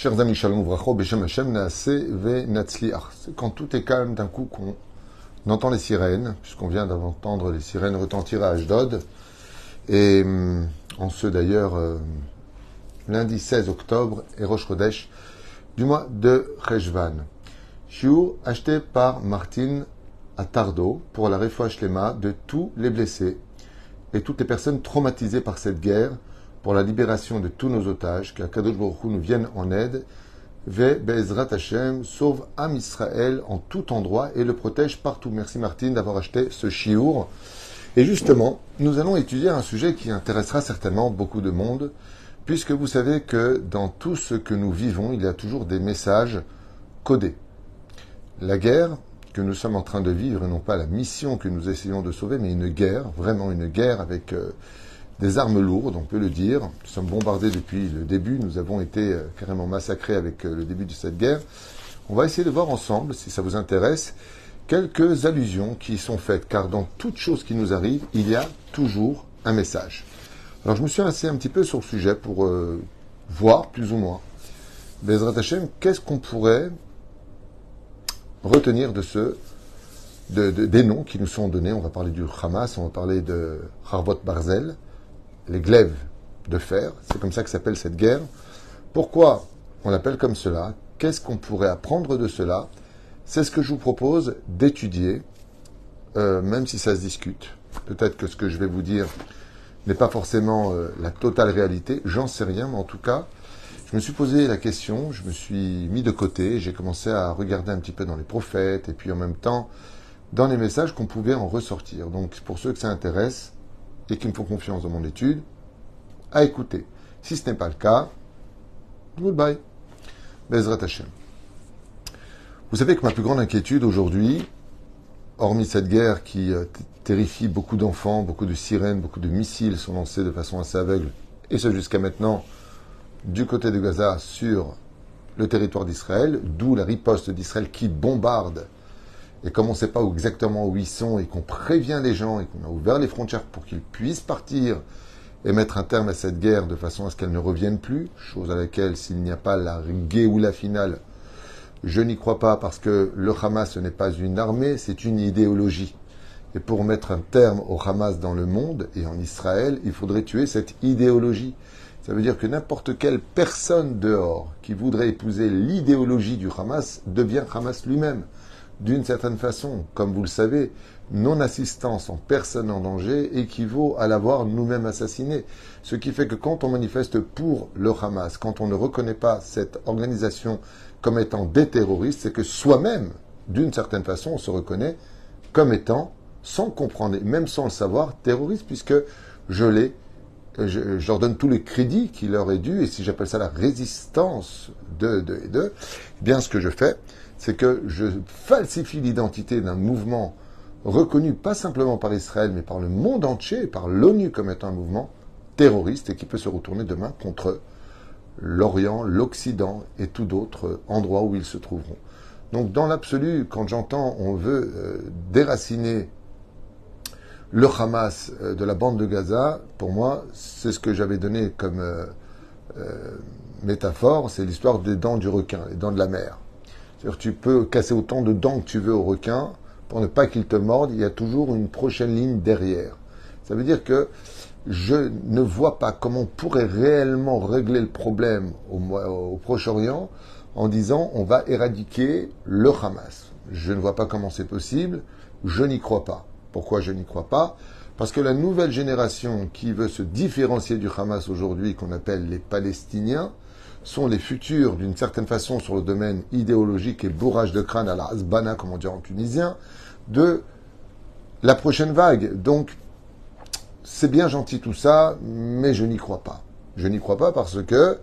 Chers amis, shalom vracho, beshem Hashem, naase ve natzliach. C'est quand tout est calme d'un coup qu'on entend les sirènes, puisqu'on vient d'entendre les sirènes retentir à Ashdod. Et en ce d'ailleurs, lundi 16 octobre, et Rosh Chodesh, du mois de Cheshvan. Shiur acheté par Martin à Tardo pour la Refoua Shlema de tous les blessés et toutes les personnes traumatisées par cette guerre, pour la libération de tous nos otages, qu'Akadosh Baruch Hu nous vienne en aide, Ve Be'ezrat Hashem sauve Am Israël en tout endroit et le protège partout. Merci Martine d'avoir acheté ce chiour. Et justement, nous allons étudier un sujet qui intéressera certainement beaucoup de monde, puisque vous savez que dans tout ce que nous vivons, il y a toujours des messages codés. La guerre que nous sommes en train de vivre, et non pas la mission que nous essayons de sauver, mais une guerre, vraiment une guerre avec des armes lourdes, on peut le dire. Nous sommes bombardés depuis le début, nous avons été carrément massacrés avec le début de cette guerre. On va essayer de voir ensemble, si ça vous intéresse, quelques allusions qui sont faites, car dans toute chose qui nous arrive, il y a toujours un message. Alors je me suis assis un petit peu sur le sujet pour voir, plus ou moins, Bezrat Hashem, qu'est-ce qu'on pourrait retenir des noms qui nous sont donnés. On va parler du Hamas, on va parler de Harvot Barzel, les glaives de fer, c'est comme ça que s'appelle cette guerre. Pourquoi on l'appelle comme cela? Qu'est-ce qu'on pourrait apprendre de cela? C'est ce que je vous propose d'étudier, même si ça se discute. Peut-être que ce que je vais vous dire n'est pas forcément la totale réalité, j'en sais rien, mais en tout cas, je me suis posé la question, je me suis mis de côté, j'ai commencé à regarder un petit peu dans les prophètes, et puis en même temps, dans les messages qu'on pouvait en ressortir. Donc, pour ceux que ça intéresse, et qui me font confiance dans mon étude, à écouter. Si ce n'est pas le cas, goodbye. Bezrat Hashem. Vous savez que ma plus grande inquiétude aujourd'hui, hormis cette guerre qui terrifie beaucoup d'enfants, beaucoup de sirènes, beaucoup de missiles sont lancés de façon assez aveugle, et ce jusqu'à maintenant, du côté de Gaza sur le territoire d'Israël, d'où la riposte d'Israël qui bombarde. Et comme on ne sait pas exactement où ils sont et qu'on prévient les gens et qu'on a ouvert les frontières pour qu'ils puissent partir et mettre un terme à cette guerre de façon à ce qu'elle ne revienne plus, chose à laquelle s'il n'y a pas la Géoula finale, je n'y crois pas parce que le Hamas ce n'est pas une armée, c'est une idéologie. Et pour mettre un terme au Hamas dans le monde et en Israël, il faudrait tuer cette idéologie. Ça veut dire que n'importe quelle personne dehors qui voudrait épouser l'idéologie du Hamas devient Hamas lui-même. D'une certaine façon, comme vous le savez, non-assistance en personne en danger équivaut à l'avoir nous-mêmes assassiné. Ce qui fait que quand on manifeste pour le Hamas, quand on ne reconnaît pas cette organisation comme étant des terroristes, c'est que soi-même, d'une certaine façon, on se reconnaît comme étant, sans comprendre, et même sans le savoir, terroriste, puisque je leur donne tous les crédits qui leur est dû, et si j'appelle ça la résistance eh bien ce que je fais, c'est que je falsifie l'identité d'un mouvement reconnu pas simplement par Israël, mais par le monde entier, par l'ONU comme étant un mouvement terroriste et qui peut se retourner demain contre l'Orient, l'Occident et tout d'autres endroits où ils se trouveront. Donc dans l'absolu, quand j'entends on veut déraciner le Hamas de la bande de Gaza, pour moi, c'est ce que j'avais donné comme métaphore, c'est l'histoire des dents du requin, les dents de la mer. C'est-à-dire tu peux casser autant de dents que tu veux au requin, pour ne pas qu'il te morde, il y a toujours une prochaine ligne derrière. Ça veut dire que je ne vois pas comment on pourrait réellement régler le problème au Proche-Orient en disant on va éradiquer le Hamas. Je ne vois pas comment c'est possible, je n'y crois pas. Pourquoi je n'y crois pas? Parce que la nouvelle génération qui veut se différencier du Hamas aujourd'hui, qu'on appelle les Palestiniens, sont les futurs, d'une certaine façon, sur le domaine idéologique et bourrage de crâne à la Hasbana, comme on dit en tunisien, de la prochaine vague. Donc, c'est bien gentil tout ça, mais je n'y crois pas. Je n'y crois pas parce que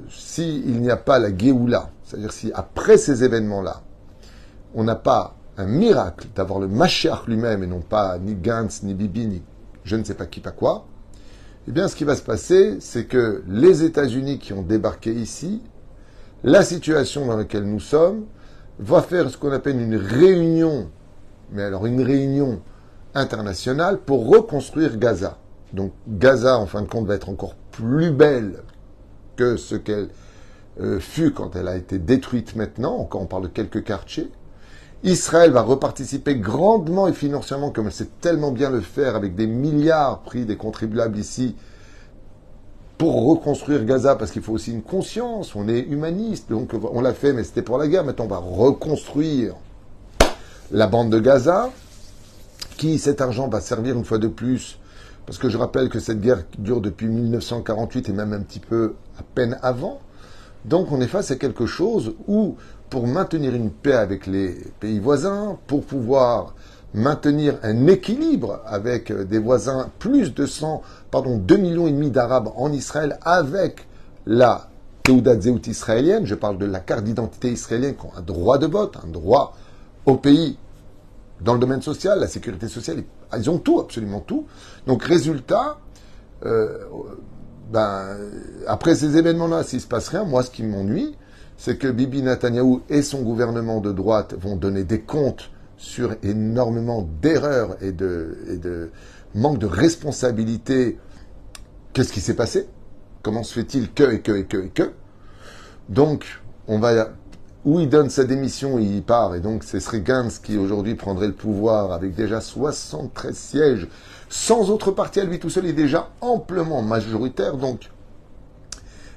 s'il n'y a pas la Géoula, c'est-à-dire si après ces événements-là, on n'a pas un miracle d'avoir le Mashiach lui-même et non pas ni Gantz, ni Bibi, ni je ne sais pas qui, pas quoi, eh bien, ce qui va se passer, c'est que les États-Unis qui ont débarqué ici, la situation dans laquelle nous sommes, va faire ce qu'on appelle une réunion, mais alors une réunion internationale pour reconstruire Gaza. Donc Gaza, en fin de compte, va être encore plus belle que ce qu'elle fut quand elle a été détruite maintenant, encore on parle de quelques quartiers. Israël va reparticiper grandement et financièrement, comme elle sait tellement bien le faire, avec des milliards pris des contribuables ici, pour reconstruire Gaza, parce qu'il faut aussi une conscience, on est humaniste, donc on l'a fait, mais c'était pour la guerre, maintenant on va reconstruire la bande de Gaza, qui cet argent va servir une fois de plus, parce que je rappelle que cette guerre dure depuis 1948 et même un petit peu à peine avant, donc on est face à quelque chose où, pour maintenir une paix avec les pays voisins, pour pouvoir maintenir un équilibre avec des voisins, plus de 2,5 millions d'Arabes en Israël, avec la Teudat Zehut israélienne, je parle de la carte d'identité israélienne, qui ont un droit de vote, un droit au pays, dans le domaine social, la sécurité sociale, ils ont tout, absolument tout. Donc résultat, après ces événements-là, s'il ne se passe rien, moi ce qui m'ennuie, c'est que Bibi Netanyahou et son gouvernement de droite vont donner des comptes sur énormément d'erreurs et de manque de responsabilité. Qu'est-ce qui s'est passé? Comment se fait-il que? Donc, où il donne sa démission, il part, et donc ce serait Gantz qui aujourd'hui prendrait le pouvoir avec déjà 73 sièges, sans autre parti à lui tout seul, il est déjà amplement majoritaire, donc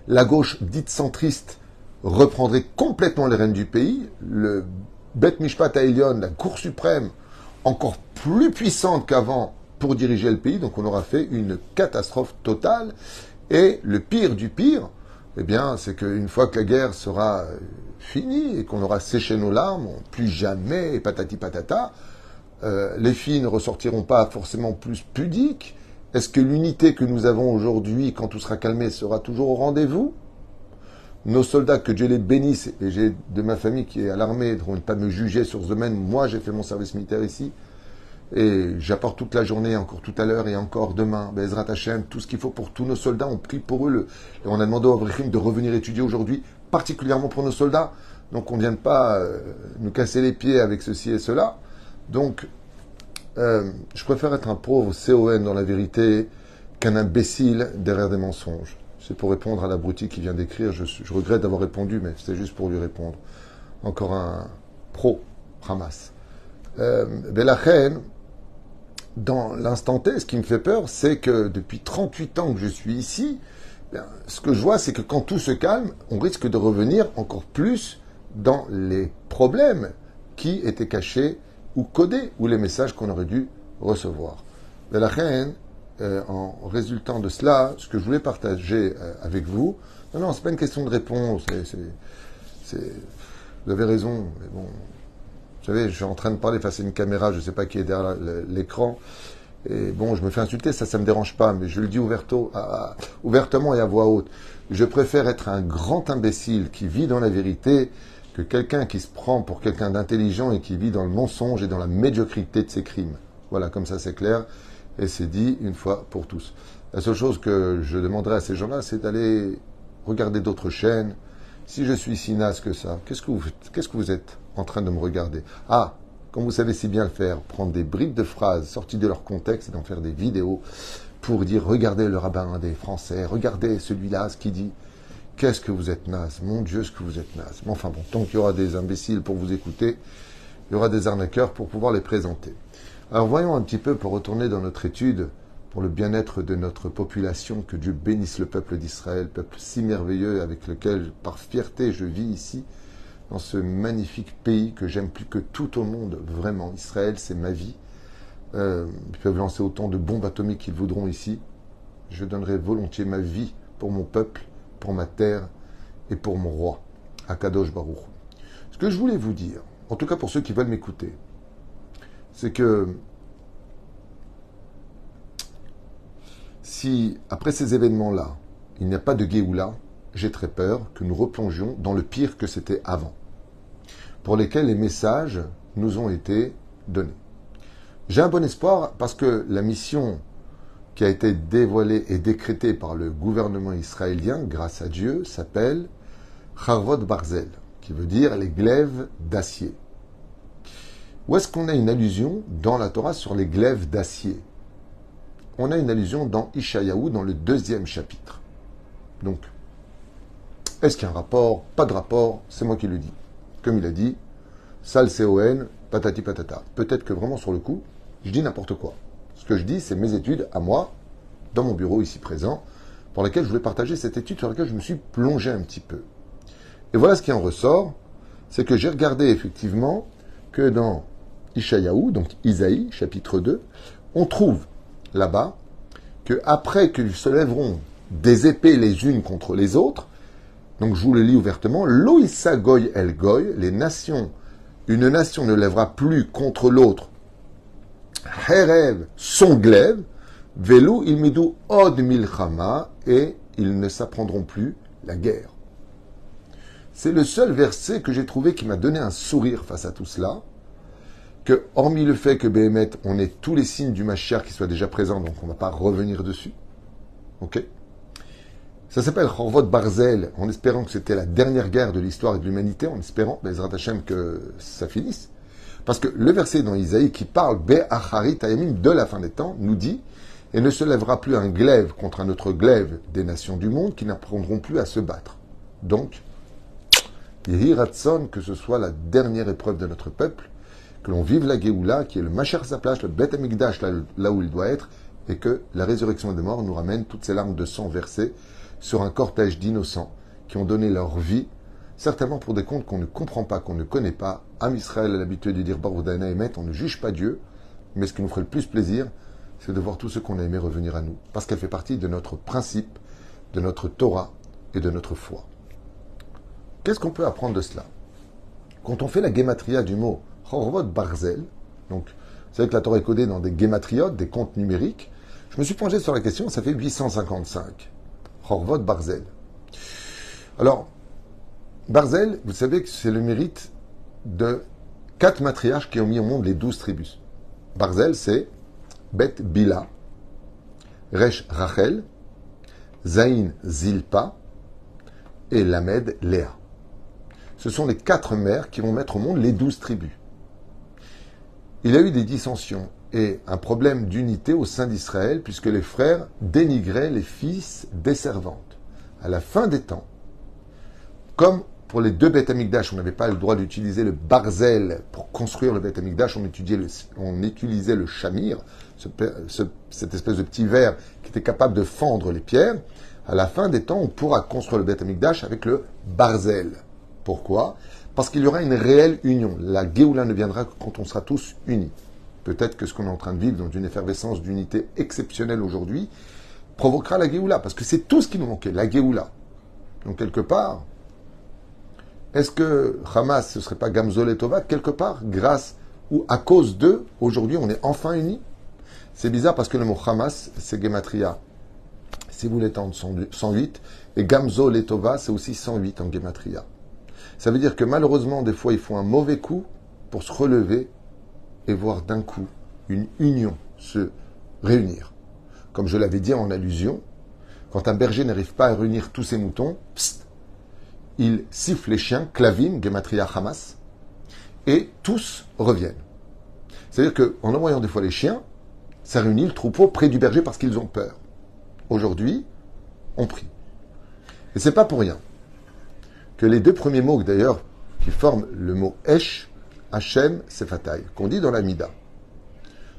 la gauche dite centriste reprendrait complètement les rênes du pays, le Bet Mishpat Haelyon, la Cour suprême, encore plus puissante qu'avant pour diriger le pays, donc on aura fait une catastrophe totale, et le pire du pire, eh bien, c'est qu'une fois que la guerre sera finie et qu'on aura séché nos larmes, plus jamais, et patati patata, les filles ne ressortiront pas forcément plus pudiques. Est-ce que l'unité que nous avons aujourd'hui, quand tout sera calmé, sera toujours au rendez-vous? Nos soldats, que Dieu les bénisse, et j'ai de ma famille qui est à l'armée, ne vont pas me juger sur ce domaine. Moi, j'ai fait mon service militaire ici, et j'apporte toute la journée, encore tout à l'heure et encore demain, Bezrat Hashem, tout ce qu'il faut pour tous nos soldats. On prie pour eux. Et on a demandé au Avrechim de revenir étudier aujourd'hui, particulièrement pour nos soldats. Donc on ne vienne pas nous casser les pieds avec ceci et cela. Donc, je préfère être un pauvre CON dans la vérité qu'un imbécile derrière des mensonges. C'est pour répondre à l'abruti qui vient d'écrire. Je regrette d'avoir répondu, mais c'est juste pour lui répondre. Encore un pro-Hamas. Belachen, dans l'instant T, ce qui me fait peur, c'est que depuis 38 ans que je suis ici, ce que je vois, c'est que quand tout se calme, on risque de revenir encore plus dans les problèmes qui étaient cachés ou codés, ou les messages qu'on aurait dû recevoir. Belachen, en résultant de cela, ce que je voulais partager avec vous, non, c'est pas une question de réponse, vous avez raison, mais bon, vous savez, je suis en train de parler face à une caméra, je ne sais pas qui est derrière l'écran, et bon, je me fais insulter, ça ne me dérange pas, mais je le dis ouvertement et à voix haute. Je préfère être un grand imbécile qui vit dans la vérité que quelqu'un qui se prend pour quelqu'un d'intelligent et qui vit dans le mensonge et dans la médiocrité de ses crimes. Voilà, comme ça c'est clair. Et c'est dit une fois pour tous. La seule chose que je demanderai à ces gens-là, c'est d'aller regarder d'autres chaînes. Si je suis si naze que ça, qu'est-ce que vous êtes en train de me regarder? Ah, comme vous savez si bien le faire, prendre des bribes de phrases sorties de leur contexte et d'en faire des vidéos pour dire, regardez le rabbin des Français, regardez celui-là, ce qu'il dit. Qu'est-ce que vous êtes naze? Mon Dieu, ce que vous êtes naze. Mais enfin bon, tant qu'il y aura des imbéciles pour vous écouter, il y aura des arnaqueurs pour pouvoir les présenter. Alors voyons un petit peu, pour retourner dans notre étude, pour le bien-être de notre population, que Dieu bénisse le peuple d'Israël, peuple si merveilleux avec lequel, par fierté, je vis ici, dans ce magnifique pays que j'aime plus que tout au monde, vraiment. Israël, c'est ma vie. Ils peuvent lancer autant de bombes atomiques qu'ils voudront ici. Je donnerai volontiers ma vie pour mon peuple, pour ma terre et pour mon roi, Akadosh Baruch. Ce que je voulais vous dire, en tout cas pour ceux qui veulent m'écouter, c'est que si, après ces événements-là, il n'y a pas de Géoula, j'ai très peur que nous replongions dans le pire que c'était avant, pour lesquels les messages nous ont été donnés. J'ai un bon espoir parce que la mission qui a été dévoilée et décrétée par le gouvernement israélien, grâce à Dieu, s'appelle Harvot Barzel, qui veut dire les glaives d'acier. Où est-ce qu'on a une allusion dans la Torah sur les glaives d'acier? On a une allusion dans Ishayahu, dans le 2e chapitre. Donc, Est-ce qu'il y a un rapport? Pas de rapport, c'est moi qui le dis. Comme il a dit, sal C-O-N, patati patata. Peut-être que vraiment sur le coup, je dis n'importe quoi. Ce que je dis, c'est mes études à moi, dans mon bureau ici présent, pour laquelle je voulais partager cette étude sur laquelle je me suis plongé un petit peu. Et voilà ce qui en ressort, c'est que j'ai regardé effectivement que dans Ishayahu, donc Isaïe, chapitre 2, on trouve là-bas que après qu'ils se lèveront des épées les unes contre les autres, donc je vous le lis ouvertement, Loïssa Goy El Goy, les nations, une nation ne lèvera plus contre l'autre, Herev, son glaive, Velu ilmidu od milchama, et ils ne s'apprendront plus la guerre. C'est le seul verset que j'ai trouvé qui m'a donné un sourire face à tout cela, que, hormis le fait que Béhémet, on ait tous les signes du Mashiach qui soient déjà présents, donc on ne va pas revenir dessus. Ok? Ça s'appelle Chorvot Barzel, en espérant que c'était la dernière guerre de l'histoire et de l'humanité, en espérant, Bezrat Hashem, que ça finisse. Parce que le verset dans Isaïe qui parle Be'acharit Ayamim de la fin des temps nous dit « Et ne se lèvera plus un glaive contre un autre glaive des nations du monde qui n'apprendront plus à se battre. » Donc, Yehi Ratson, que ce soit la dernière épreuve de notre peuple, que l'on vive la Géoula, qui est le Machar Saplash, le Bet Amikdash, là où il doit être, et que la résurrection des morts nous ramène toutes ces larmes de sang versées sur un cortège d'innocents qui ont donné leur vie, certainement pour des comptes qu'on ne comprend pas, qu'on ne connaît pas. Am Israël a l'habitude de dire Baruch Dana Emet, on ne juge pas Dieu, mais ce qui nous ferait le plus plaisir, c'est de voir tout ce qu'on a aimé revenir à nous, parce qu'elle fait partie de notre principe, de notre Torah et de notre foi. Qu'est-ce qu'on peut apprendre de cela? Quand on fait la gématria du mot Chorvot Barzel, donc vous savez que la Torah est codée dans des gématriotes, des comptes numériques, je me suis plongé sur la question, ça fait 855. Chorvot Barzel. Alors, Barzel, vous savez que c'est le mérite de 4 matriarches qui ont mis au monde les 12 tribus. Barzel, c'est Bet Bila, Resh Rachel, Zaïn Zilpa et Lamed Léa. Ce sont les 4 mères qui vont mettre au monde les 12 tribus. Il y a eu des dissensions et un problème d'unité au sein d'Israël puisque les frères dénigraient les fils des servantes. À la fin des temps, comme pour les 2 Beth Amikdash, on n'avait pas le droit d'utiliser le barzel pour construire le Beth Amikdash, on utilisait le chamir, cette espèce de petit verre qui était capable de fendre les pierres. À la fin des temps, on pourra construire le Beth Amikdash avec le barzel. Pourquoi? Parce qu'il y aura une réelle union. La Géoula ne viendra que quand on sera tous unis. Peut-être que ce qu'on est en train de vivre dans une effervescence d'unité exceptionnelle aujourd'hui provoquera la Géoula, parce que c'est tout ce qui nous manquait, la Géoula. Donc quelque part, est-ce que Hamas, ce ne serait pas Gamzol et Tova, quelque part, grâce ou à cause d'eux, aujourd'hui on est enfin unis? C'est bizarre parce que le mot Hamas, c'est Gematria, si vous voulez tendre 108, et Gamzol et Tova, c'est aussi 108 en Gematria. Ça veut dire que malheureusement, des fois, il faut un mauvais coup pour se relever et voir d'un coup une union se réunir. Comme je l'avais dit en allusion, quand un berger n'arrive pas à réunir tous ses moutons, il siffle les chiens, Klavim, Gematria Hamas, et tous reviennent. C'est-à-dire qu'en envoyant des fois les chiens, ça réunit le troupeau près du berger parce qu'ils ont peur. Aujourd'hui, on prie. Et c'est pas pour rien que les 2 premiers mots, d'ailleurs, qui forment le mot Esh, Hachem, Sefatai, qu'on dit dans la Mida.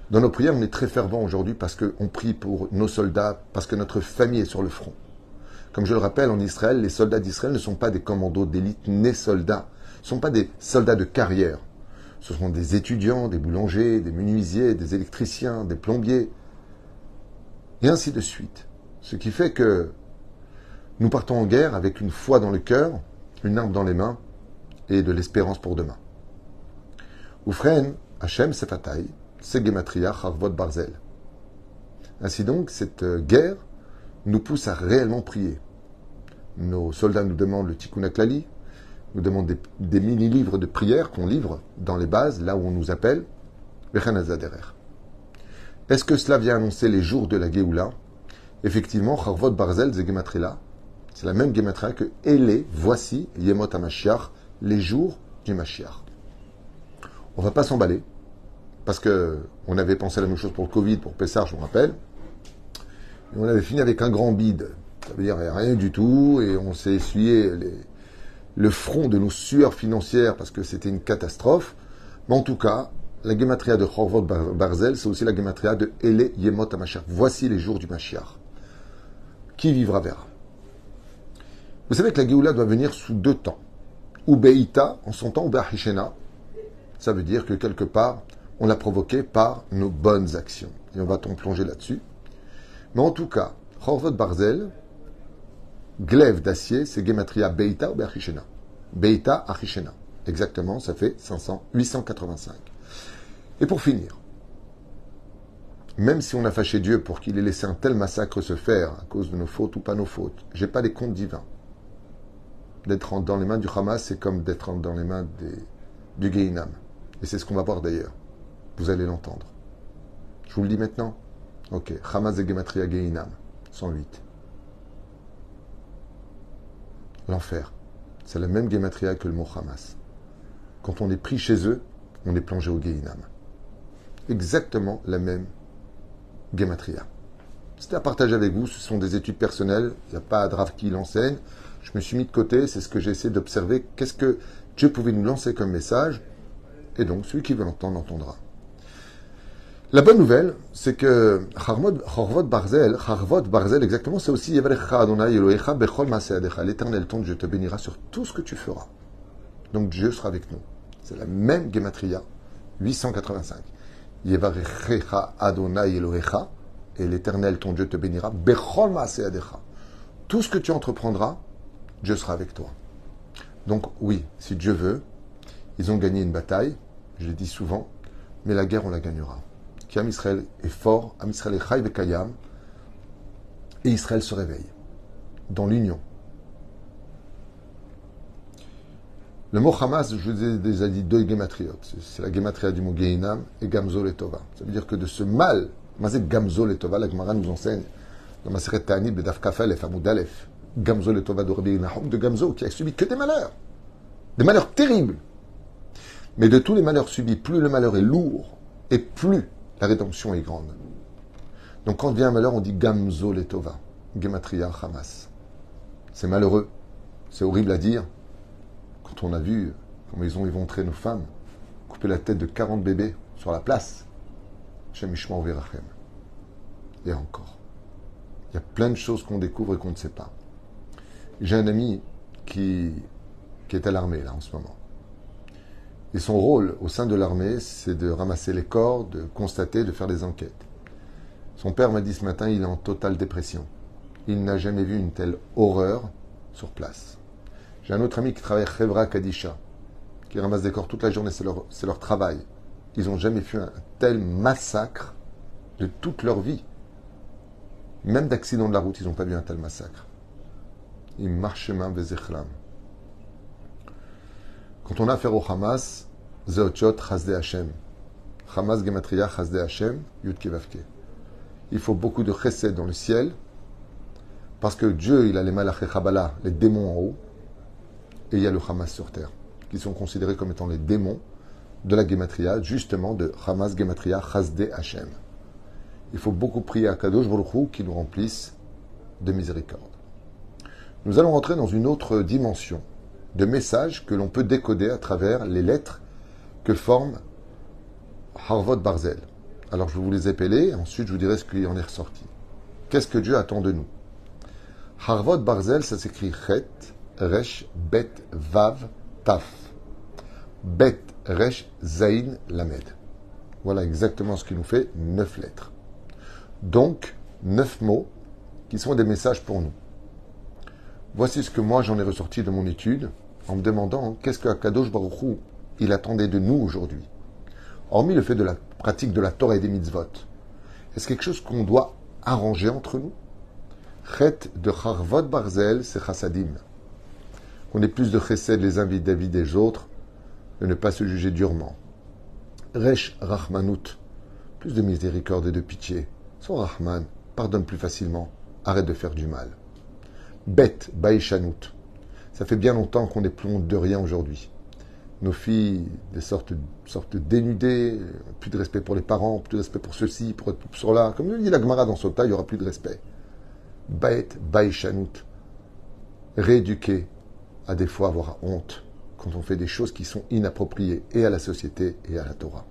Dans nos prières, on est très fervent aujourd'hui parce qu'on prie pour nos soldats, parce que notre famille est sur le front. Comme je le rappelle, en Israël, les soldats d'Israël ne sont pas des commandos d'élite nés soldats. Ce ne sont pas des soldats de carrière. Ce sont des étudiants, des boulangers, des menuisiers, des électriciens, des plombiers, et ainsi de suite. Ce qui fait que nous partons en guerre avec une foi dans le cœur, une arme dans les mains et de l'espérance pour demain. Oufren, Hachem, Sefatai, c'est Gematria, Harvot Barzel. Ainsi donc, cette guerre nous pousse à réellement prier. Nos soldats nous demandent le Tikkun HaKlali, nous demandent des mini-livres de prière qu'on livre dans les bases, là où on nous appelle, Est-ce que cela vient annoncer les jours de la Géoula? Effectivement, Harvot Barzel, c'est Gematria, c'est la même Gematria que Elé, voici, Yemot HaMashiach, les jours du Mashiach. On ne va pas s'emballer, parce qu'on avait pensé à la même chose pour le Covid, pour Pessah, je me rappelle, et on avait fini avec un grand bide. Ça veut dire rien du tout, et on s'est essuyé le front de nos sueurs financières parce que c'était une catastrophe. Mais en tout cas, la gematria de Chorvot Barzel, c'est aussi la gematria de Ele Yemot HaMashiach. Voici les jours du Mashiach. Qui vivra verra. Vous savez que la Géoula doit venir sous 2 temps. Ou Beïta, en son temps, ou Be'achishena. Ça veut dire que quelque part, on l'a provoqué par nos bonnes actions. Et on va plonger là-dessus. Mais en tout cas, Chorvot Barzel, glaive d'acier, c'est Gematria Beïta ou Be'achishena. Beïta, Achishena. Exactement, ça fait 885. Et pour finir, même si on a fâché Dieu pour qu'il ait laissé un tel massacre se faire à cause de nos fautes ou pas nos fautes, j'ai pas les comptes divins. D'être dans les mains du Hamas, c'est comme d'être dans les mains du Gehinam. Et c'est ce qu'on va voir d'ailleurs. Vous allez l'entendre. Je vous le dis maintenant. Ok, Hamas et Gematria Gehinam, 108. L'enfer. C'est la même Gematria que le mot Hamas. Quand on est pris chez eux, on est plongé au Gehinam. Exactement la même Gematria. C'était à partager avec vous, ce sont des études personnelles, il n'y a pas de Rav qui l'enseigne. Je me suis mis de côté, c'est ce que j'ai essayé d'observer, qu'est-ce que Dieu pouvait nous lancer comme message, et donc celui qui veut l'entendre, entendra. La bonne nouvelle, c'est que Chorvot Barzel, exactement, c'est aussi l'Éternel ton Dieu te bénira sur tout ce que tu feras. Donc Dieu sera avec nous. C'est la même Gematria, 885. Yevarechecha Adonai Elohecha, et l'Éternel ton Dieu te bénira. Bechol Maaseadecha. Tout ce que tu entreprendras, Dieu sera avec toi. Donc oui, si Dieu veut, ils ont gagné une bataille, je l'ai dit souvent, mais la guerre on la gagnera. Qui Am Israël est fort, Am Israël est Chai Bekayam, et Israël se réveille dans l'union. Le mot Hamas, je vous ai déjà dit 2 gématriotes. C'est la gématria du mot Gehinam et Gamzo Letova. Ça veut dire que de ce mal, Mazé Gamzo Letova, la Gemara nous enseigne, dans Maseret Ta'anit, Bedaf Kafel, Famud Aleph, Gamzo Letova de Rabbi Nahum de Gamzo, qui a subi que des malheurs terribles. Mais de tous les malheurs subis, plus le malheur est lourd, et plus la rédemption est grande. Donc quand vient un malheur, on dit Gamzo Letova, Gematria Hamas. C'est malheureux, c'est horrible à dire. Quand on a vu comment ils ont éventré nos femmes, coupé la tête de 40 bébés sur la place, Shem Yishmor Virachem. Et encore. Il y a plein de choses qu'on découvre et qu'on ne sait pas. J'ai un ami qui est à l'armée, là, en ce moment. Et son rôle au sein de l'armée, c'est de ramasser les corps, de constater, de faire des enquêtes. Son père m'a dit ce matin, il est en totale dépression. Il n'a jamais vu une telle horreur sur place. J'ai un autre ami qui travaille à Chevra Kadisha, qui ramasse des corps toute la journée, c'est leur travail. Ils n'ont jamais fait un tel massacre de toute leur vie. Même d'accident de la route, ils n'ont pas vu un tel massacre. Ils marchent main vezechlam. Quand on a affaire au Hamas, Zeotchot Chasde Hashem. Hamas Gematria Chasde Hashem, Yud Kevavke. Il faut beaucoup de chesed dans le ciel, parce que Dieu, il a les malaché Chabala, les démons en haut, et il y a le Hamas sur terre, qui sont considérés comme étant les démons de la Gematria, justement de Hamas Gematria Chasde Hashem. Il faut beaucoup prier à Kadosh Baruch Hu qui nous remplisse de miséricorde. Nous allons rentrer dans une autre dimension de messages que l'on peut décoder à travers les lettres que forme Harvot Barzel. Alors je vais vous les épeler, et ensuite je vous dirai ce qui en est ressorti. Qu'est-ce que Dieu attend de nous? Harvot Barzel, ça s'écrit Chet, Resh, Bet, Vav, Taf. Bet, Resh, Zain, Lamed. Voilà exactement ce qui nous fait 9 lettres. Donc, 9 mots qui sont des messages pour nous. Voici ce que moi j'en ai ressorti de mon étude en me demandant qu'est-ce que Akadosh Baruch Hu il attendait de nous aujourd'hui. Hormis le fait de la pratique de la Torah et des mitzvot, est-ce quelque chose qu'on doit arranger entre nous? Chet de Harvot Barzel, c'est chassadim. Qu'on ait plus de chesed les uns vis-à-vis des autres, de ne pas se juger durement. Resh Rachmanut, plus de miséricorde et de pitié. Sois Rahman, pardonne plus facilement, arrête de faire du mal. Bet Baïchanut, ça fait bien longtemps qu'on n'est plus honte de rien aujourd'hui. Nos filles, sortent dénudées, plus de respect pour les parents, plus de respect pour ceci, pour cela. Comme le dit la Gemara dans Sota, il n'y aura plus de respect. Baet, baïchanout, rééduquer à des fois avoir honte quand on fait des choses qui sont inappropriées et à la société et à la Torah.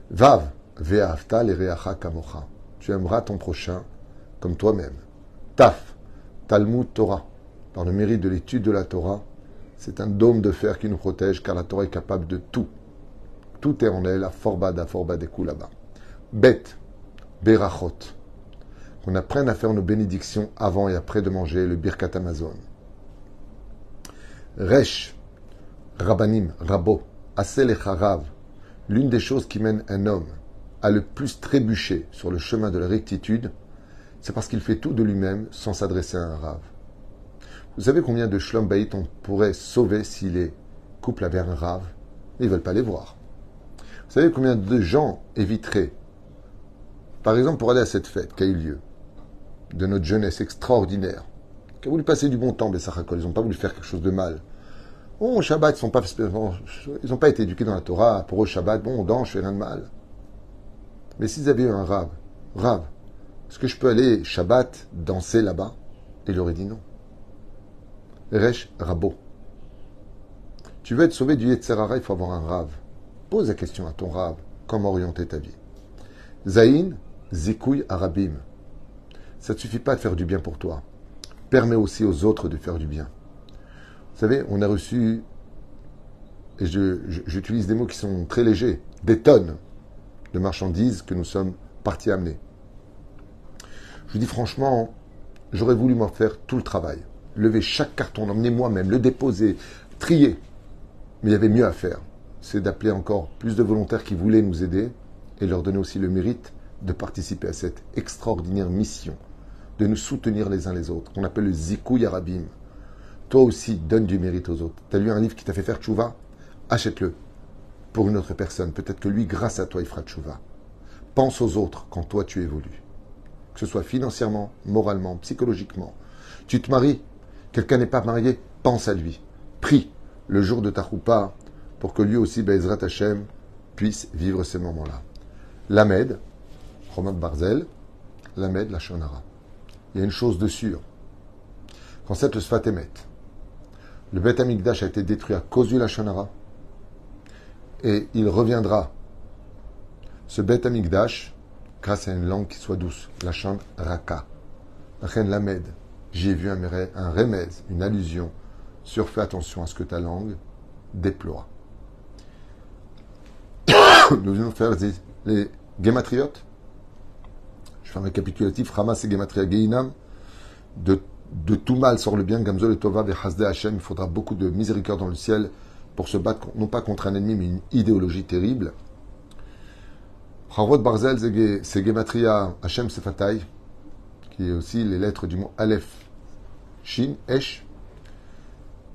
Vav, ve'afta l'ereacha kamocha. Tu aimeras ton prochain comme toi-même. Taf, Talmud Torah. Par le mérite de l'étude de la Torah, c'est un dôme de fer qui nous protège car la Torah est capable de tout. Tout est en elle, à forba des coups là-bas. Bet, berachot. Qu'on apprenne à faire nos bénédictions avant et après de manger le birkat Amazon. Resh, Rabbanim, Rabo, Asel et Charav. L'une des choses qui mène un homme à le plus trébucher sur le chemin de la rectitude, c'est parce qu'il fait tout de lui-même sans s'adresser à un Rav. Vous savez combien de Shlom Bayit on pourrait sauver si les couples avaient un Rav? Ils ne veulent pas les voir. Vous savez combien de gens éviteraient, par exemple pour aller à cette fête qui a eu lieu, de notre jeunesse extraordinaire, qui a voulu passer du bon temps, Bessachakol, ils n'ont pas voulu faire quelque chose de mal. Bon, au Shabbat, ils n'ont pas été éduqués dans la Torah. Pour eux, Shabbat, bon, on danse, je fais rien de mal. Mais s'ils avaient eu un Rav, est-ce que je peux aller Shabbat danser là-bas? Et il aurait dit non. Resh Rabo. Tu veux être sauvé du Yetzer Hara, il faut avoir un Rav. Pose la question à ton Rav, comment orienter ta vie. Zayin, Zikouy Arabim. Ça ne suffit pas de faire du bien pour toi. Permets aussi aux autres de faire du bien. Vous savez, on a reçu, et j'utilise des mots qui sont très légers, des tonnes de marchandises que nous sommes partis amener. Je vous dis franchement, j'aurais voulu m'en faire tout le travail. Lever chaque carton, l'emmener moi-même, le déposer, trier. Mais il y avait mieux à faire. C'est d'appeler encore plus de volontaires qui voulaient nous aider et leur donner aussi le mérite de participer à cette extraordinaire mission, de nous soutenir les uns les autres, qu'on appelle le Zikouy Arabim. Toi aussi, donne du mérite aux autres. Tu as lu un livre qui t'a fait faire tchouva? Achète-le pour une autre personne. Peut-être que lui, grâce à toi, il fera tchouva. Pense aux autres quand toi, tu évolues. Que ce soit financièrement, moralement, psychologiquement. Tu te maries, quelqu'un n'est pas marié, pense à lui. Prie le jour de ta choupa pour que lui aussi, Be'ezrat Hashem, puisse vivre ces moments-là. Lamed, Romain Barzel, Lamed, la Shonara. Il y a une chose de sûre. Quand cette Sfat Emet, le Beth Amikdash a été détruit à cause du Lachon Hara. Et il reviendra, ce Beth Amikdash, grâce à une langue qui soit douce, Lachon Raka. Lachen Lamed, j'ai vu un remez, une allusion sur fais attention à ce que ta langue déploie. Nous venons faire les Gematriot. Je fais un récapitulatif, Hamas et Gematria Geinam, de tout mal sort le bien, Gamzol et Tova et Hasde Hashem. Il faudra beaucoup de miséricorde dans le ciel pour se battre, non pas contre un ennemi, mais une idéologie terrible. Charvot Barzel, c'est Gematria Hashem Sefatay, qui est aussi les lettres du mot Aleph, Shin, Esh,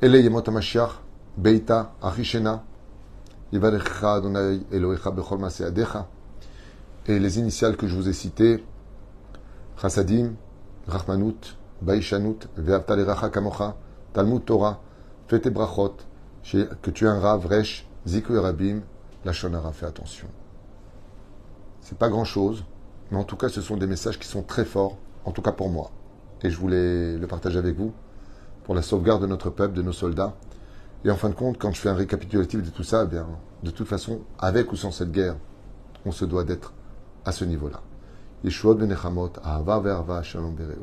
Ele Yemot HaMashiach, Beita, Achishena, Yivarecha Adonai Elohecha Bechol Maseadecha, et les initiales que je vous ai citées, Chassadim, Rachmanut, Baïchanout, Ve'avta l'eracha kamocha, Talmud Torah, Fete Brachot, que tu es un Rav, Resh, Zikouy Arabim, Lachon Hara, fais attention. C'est pas grand chose, mais en tout cas, ce sont des messages qui sont très forts, en tout cas pour moi. Et je voulais le partager avec vous, pour la sauvegarde de notre peuple, de nos soldats. Et en fin de compte, quand je fais un récapitulatif de tout ça, eh bien, de toute façon, avec ou sans cette guerre, on se doit d'être à ce niveau-là. Yeshuot benechamot, ahava ve'arva, shalom bereut.